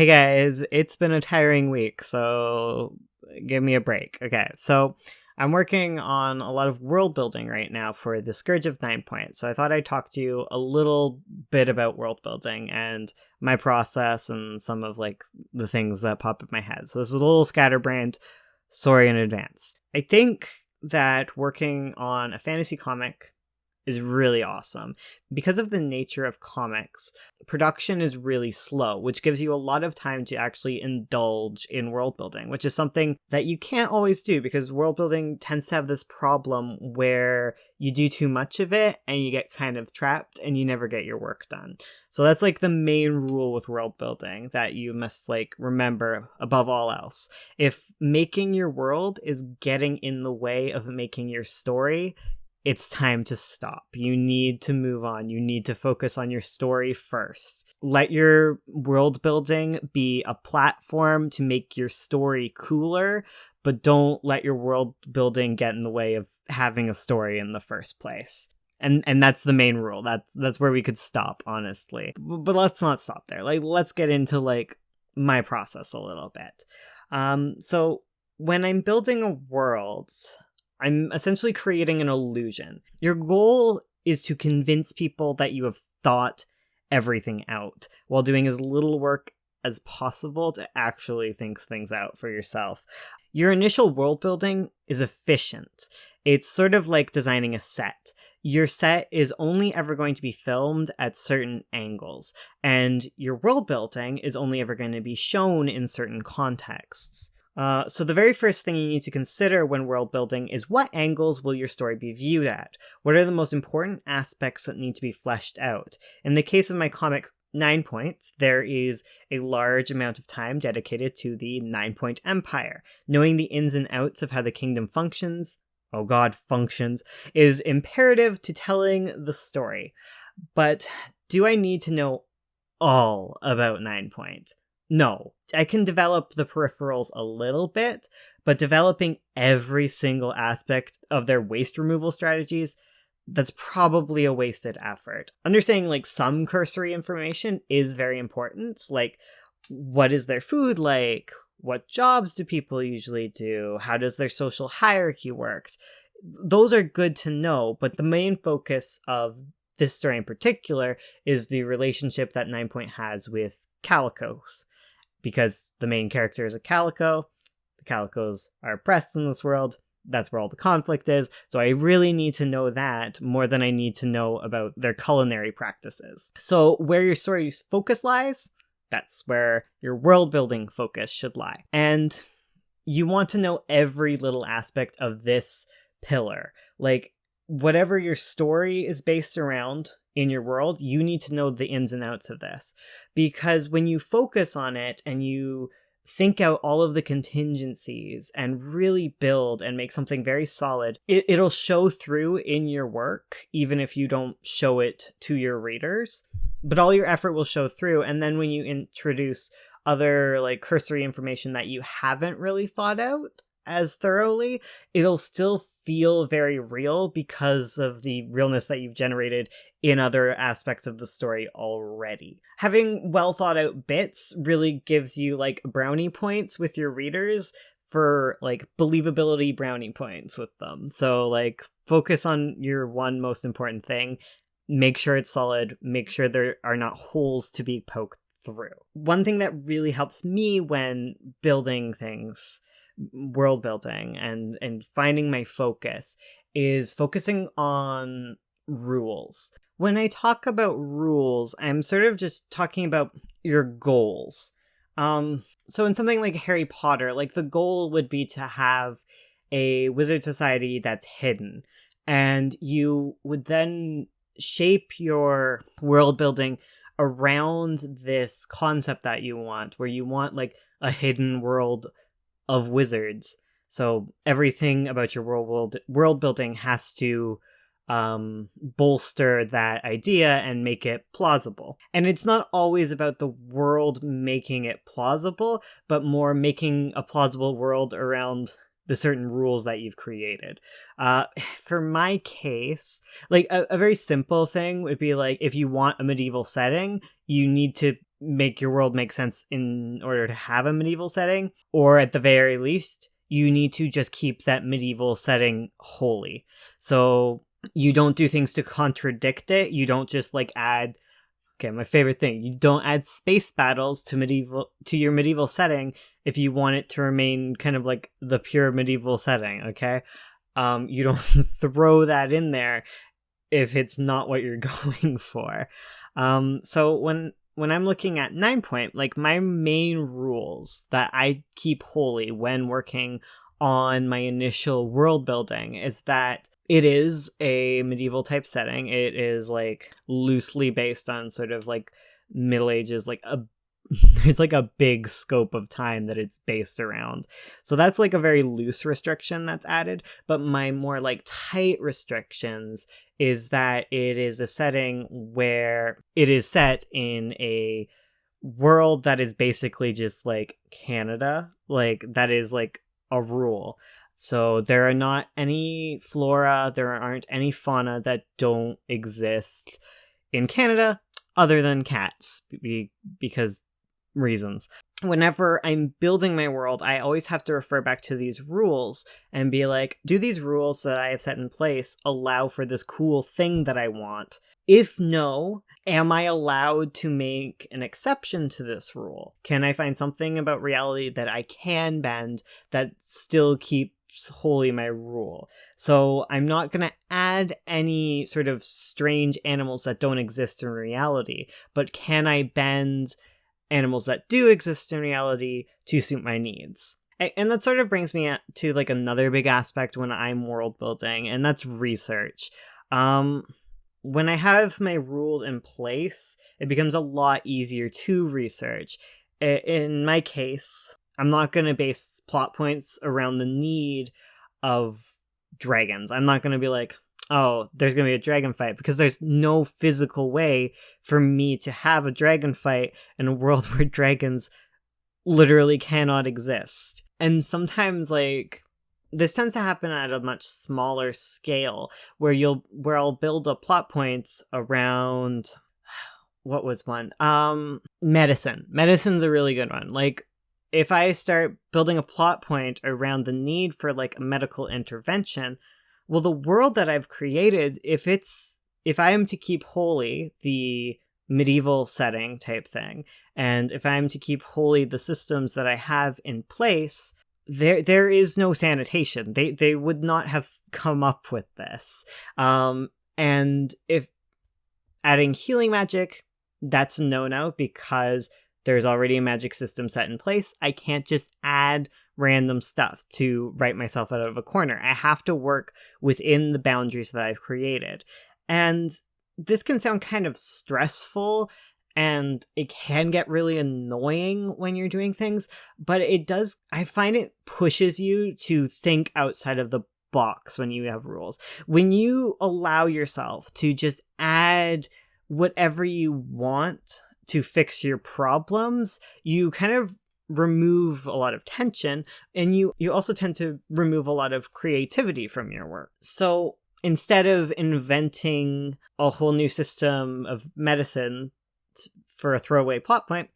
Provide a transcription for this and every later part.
Hey guys, it's been a tiring week, so give me a break. Okay, so I'm working on a lot of world building right now for the Scourge of Ninepoint, so I thought I'd talk to you a little bit about world building and my process and some of like the things that pop in my head. So this is a little scatterbrained, sorry in advance. I think that working on a fantasy comic is really awesome. Because of the nature of comics, production is really slow, which gives you a lot of time to actually indulge in world building, which is something that you can't always do because world building tends to have this problem where you do too much of it and you get kind of trapped and you never get your work done. So that's like the main rule with world building that you must like remember above all else. If making your world is getting in the way of making your story, it's time to stop. You need to move on. You need to focus on your story first. Let your world building be a platform to make your story cooler, but don't let your world building get in the way of having a story in the first place. And that's the main rule. That's where we could stop, honestly. But let's not stop there. Like, let's get into like my process a little bit. So when I'm building a world, I'm essentially creating an illusion. Your goal is to convince people that you have thought everything out while doing as little work as possible to actually think things out for yourself. Your initial world building is efficient. It's sort of like designing a set. Your set is only ever going to be filmed at certain angles, and your world building is only ever going to be shown in certain contexts. So the very first thing you need to consider when world building is what angles will your story be viewed at? What are the most important aspects that need to be fleshed out? In the case of my comic Ninepoint, there is a large amount of time dedicated to the Ninepoint Empire. Knowing the ins and outs of how the kingdom functions, is imperative to telling the story. But do I need to know all about Ninepoint? No, I can develop the peripherals a little bit, but developing every single aspect of their waste removal strategies, that's probably a wasted effort. Understanding like some cursory information is very important, like what is their food like? What jobs do people usually do? How does their social hierarchy work? Those are good to know, but the main focus of this story in particular is the relationship that Ninepoint has with Calicos. Because the main character is a calico, the calicos are oppressed in this world, that's where all the conflict is, so I really need to know that more than I need to know about their culinary practices. So where your story's focus lies, that's where your world building focus should lie. And you want to know every little aspect of this pillar. Like, whatever your story is based around in your world, you need to know the ins and outs of this. Because when you focus on it and you think out all of the contingencies and really build and make something very solid, it'll show through in your work, even if you don't show it to your readers. But all your effort will show through. And then when you introduce other like cursory information that you haven't really thought out as thoroughly, it'll still feel very real because of the realness that you've generated in other aspects of the story already. Having well thought out bits really gives you like brownie points with your readers for like believability brownie points with them. So like focus on your one most important thing, make sure it's solid, make sure there are not holes to be poked through. One thing that really helps me when building things, world building and finding my focus, is focusing on rules. When I talk about rules, I'm sort of just talking about your goals. So in something like Harry Potter, like the goal would be to have a wizard society that's hidden, and you would then shape your world building around this concept that you want, where you want like a hidden world of wizards. So everything about your world building has to bolster that idea and make it plausible. And it's not always about the world making it plausible, but more making a plausible world around the certain rules that you've created. For my case, like a very simple thing would be like, if you want a medieval setting, you need to make your world make sense in order to have a medieval setting, or at the very least, you need to just keep that medieval setting holy. So you don't do things to contradict it. You don't just like add, okay, my favorite thing, you don't add space battles to your medieval setting if you want it to remain kind of like the pure medieval setting, okay? You don't throw that in there if it's not what you're going for. So when I'm looking at Ninepoint, like my main rules that I keep holy when working on my initial world building is that it is a medieval type setting. It is like loosely based on sort of like Middle Ages, like there's like a big scope of time that it's based around. So that's like a very loose restriction that's added. But my more like tight restrictions is that it is a setting where it is set in a world that is basically just like Canada. Like that is like a rule. So there are not any flora, there aren't any fauna that don't exist in Canada other than cats, because reasons. Whenever I'm building my world, I always have to refer back to these rules and be like, do these rules that I have set in place allow for this cool thing that I want? If no, am I allowed to make an exception to this rule? Can I find something about reality that I can bend that still keeps holy my rule? So I'm not going to add any sort of strange animals that don't exist in reality, but can I bend animals that do exist in reality to suit my needs? And that sort of brings me to like another big aspect when I'm world building, and that's research. When I have my rules in place, it becomes a lot easier to research. In my case, I'm not going to base plot points around the need of dragons. I'm not going to be like, oh, there's going to be a dragon fight, because there's no physical way for me to have a dragon fight in a world where dragons literally cannot exist. And sometimes, like, this tends to happen at a much smaller scale, where I'll build a plot points around, what was one? Medicine. Medicine's a really good one. Like, if I start building a plot point around the need for like a medical intervention, well, the world that I've created, if I am to keep holy the medieval setting type thing, and if I am to keep holy the systems that I have in place, there is no sanitation. They would not have come up with this. And if adding healing magic, that's a no-no, because there's already a magic system set in place. I can't just add random stuff to write myself out of a corner. I have to work within the boundaries that I've created. And this can sound kind of stressful, and it can get really annoying when you're doing things, but I find it pushes you to think outside of the box when you have rules. When you allow yourself to just add whatever you want to fix your problems, you kind of remove a lot of tension, and you also tend to remove a lot of creativity from your work. So instead of inventing a whole new system of medicine for a throwaway plot point,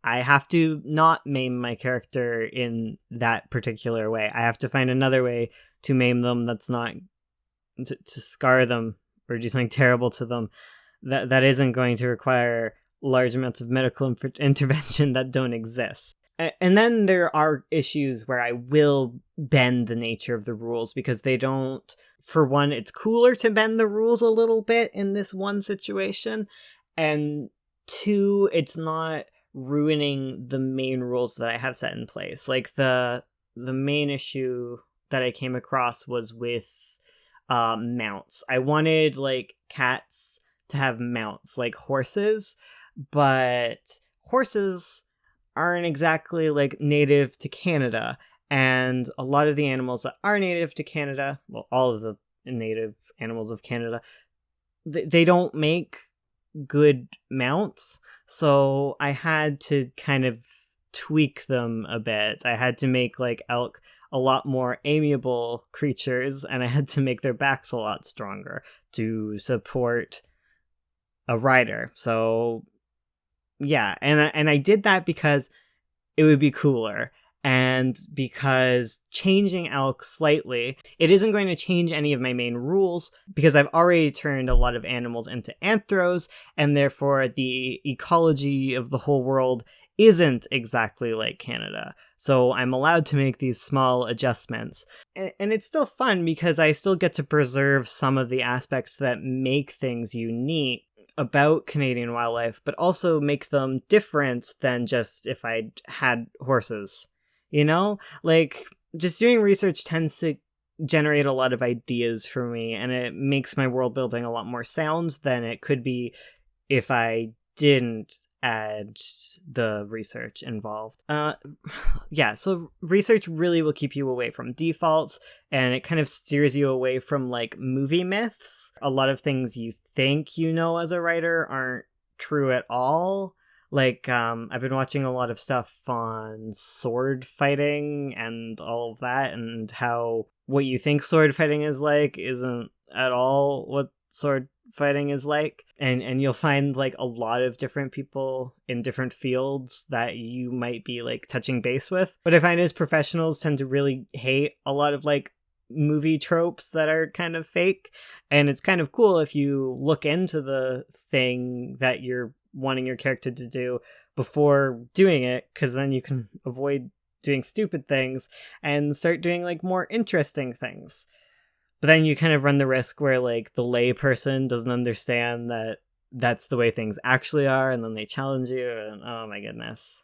I have to not maim my character in that particular way. I have to find another way to maim them that's not to scar them or do something terrible to them that isn't going to require large amounts of medical intervention that don't exist. And then there are issues where I will bend the nature of the rules, because they don't, for one, it's cooler to bend the rules a little bit in this one situation, and two, it's not ruining the main rules that I have set in place. Like the main issue that I came across was with mounts. I wanted like cats to have mounts like horses, but horses aren't exactly like native to Canada, and a lot of the animals that are native to Canada, well, all of the native animals of Canada, they don't make good mounts, so I had to kind of tweak them a bit. I had to make like elk a lot more amiable creatures, and I had to make their backs a lot stronger to support a rider. So Yeah, and I did that because it would be cooler. And because changing elk slightly, it isn't going to change any of my main rules because I've already turned a lot of animals into anthros, and therefore the ecology of the whole world isn't exactly like Canada. So I'm allowed to make these small adjustments. And it's still fun because I still get to preserve some of the aspects that make things unique about Canadian wildlife, but also make them different than just if I had horses. You know, like just doing research tends to generate a lot of ideas for me, and it makes my world building a lot more sound than it could be if I didn't add the research involved. Yeah, so research really will keep you away from defaults, and it kind of steers you away from like movie myths. A lot of things you think you know as a writer aren't true at all. Like, I've been watching a lot of stuff on sword fighting and all of that, and how what you think sword fighting is like isn't at all what sword fighting is like. And you'll find like a lot of different people in different fields that you might be like touching base with. What I find is professionals tend to really hate a lot of like movie tropes that are kind of fake. And it's kind of cool if you look into the thing that you're wanting your character to do before doing it, because then you can avoid doing stupid things and start doing like more interesting things. But then you kind of run the risk where like the lay person doesn't understand that that's the way things actually are, and then they challenge you, and oh my goodness,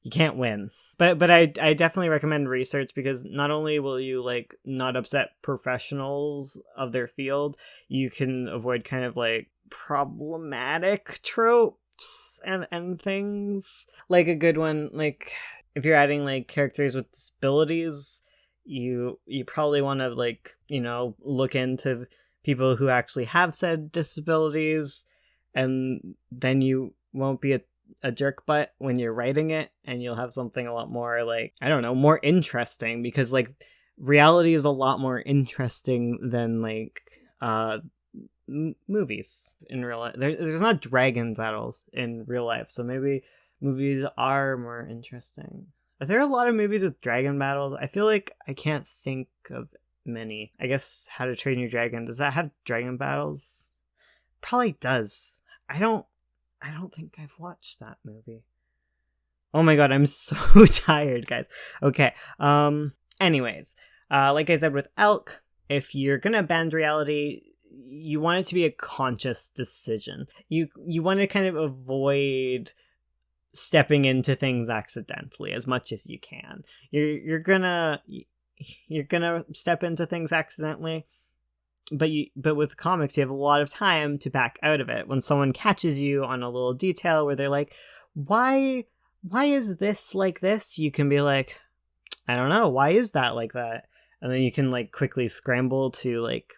you can't win. But I definitely recommend research, because not only will you like not upset professionals of their field, you can avoid kind of like problematic tropes and things. Like a good one, like if you're adding like characters with disabilities, you probably want to like, you know, look into people who actually have said disabilities, and then you won't be a jerk butt when you're writing it, and you'll have something a lot more like, I don't know, more interesting, because like reality is a lot more interesting than like movies in real life. There's not dragon battles in real life, so maybe movies are more interesting. Are there a lot of movies with dragon battles? I feel like I can't think of many. I guess How to Train Your Dragon, does that have dragon battles? Probably does. I don't think I've watched that movie. Oh my god, I'm so tired, guys. Okay. Anyways, like I said with elk, if you're gonna bend reality, you want it to be a conscious decision. You want to kind of avoid stepping into things accidentally as much as you can. You're gonna step into things accidentally, but with comics you have a lot of time to back out of it. When someone catches you on a little detail where they're like, why is this like this, you can be like, I don't know, why is that like that? And then you can like quickly scramble to like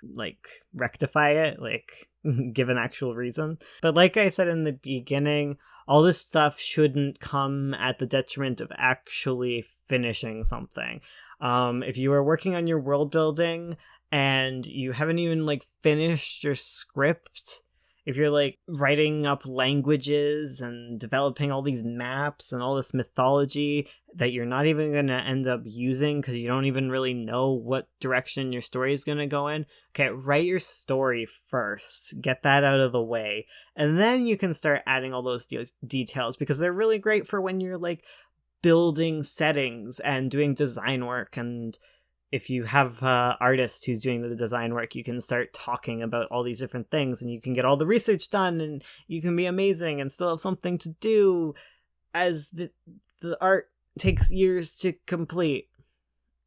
rectify it, like give an actual reason. But like I said in the beginning, all this stuff shouldn't come at the detriment of actually finishing something. If you are working on your world building and you haven't even like finished your script, if you're like writing up languages and developing all these maps and all this mythology that you're not even going to end up using because you don't even really know what direction your story is going to go in, okay, write your story first. Get that out of the way. And then you can start adding all those details, because they're really great for when you're like building settings and doing design work. And if you have an artist who's doing the design work, you can start talking about all these different things, and you can get all the research done, and you can be amazing and still have something to do as the art takes years to complete.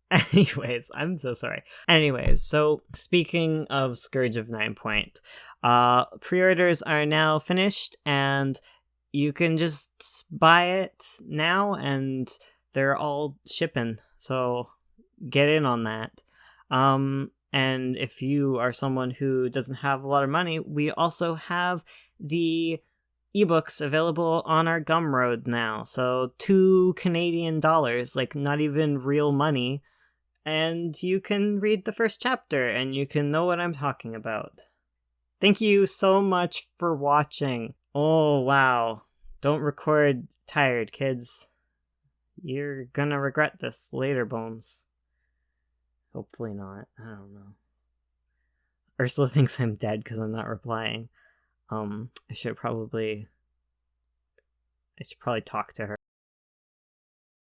Anyways, I'm so sorry. Anyways, so speaking of Scourge of Ninepoint, pre-orders are now finished, and you can just buy it now, and they're all shipping. So get in on that. And if you are someone who doesn't have a lot of money, we also have the ebooks available on our Gumroad now. So $2 Canadian, like not even real money, and you can read the first chapter and you can know what I'm talking about. Thank you so much for watching. Oh wow, Don't record tired, kids. You're gonna regret this later, Bones. Hopefully not. I don't know. Ursula thinks I'm dead because I'm not replying. I should probably talk to her.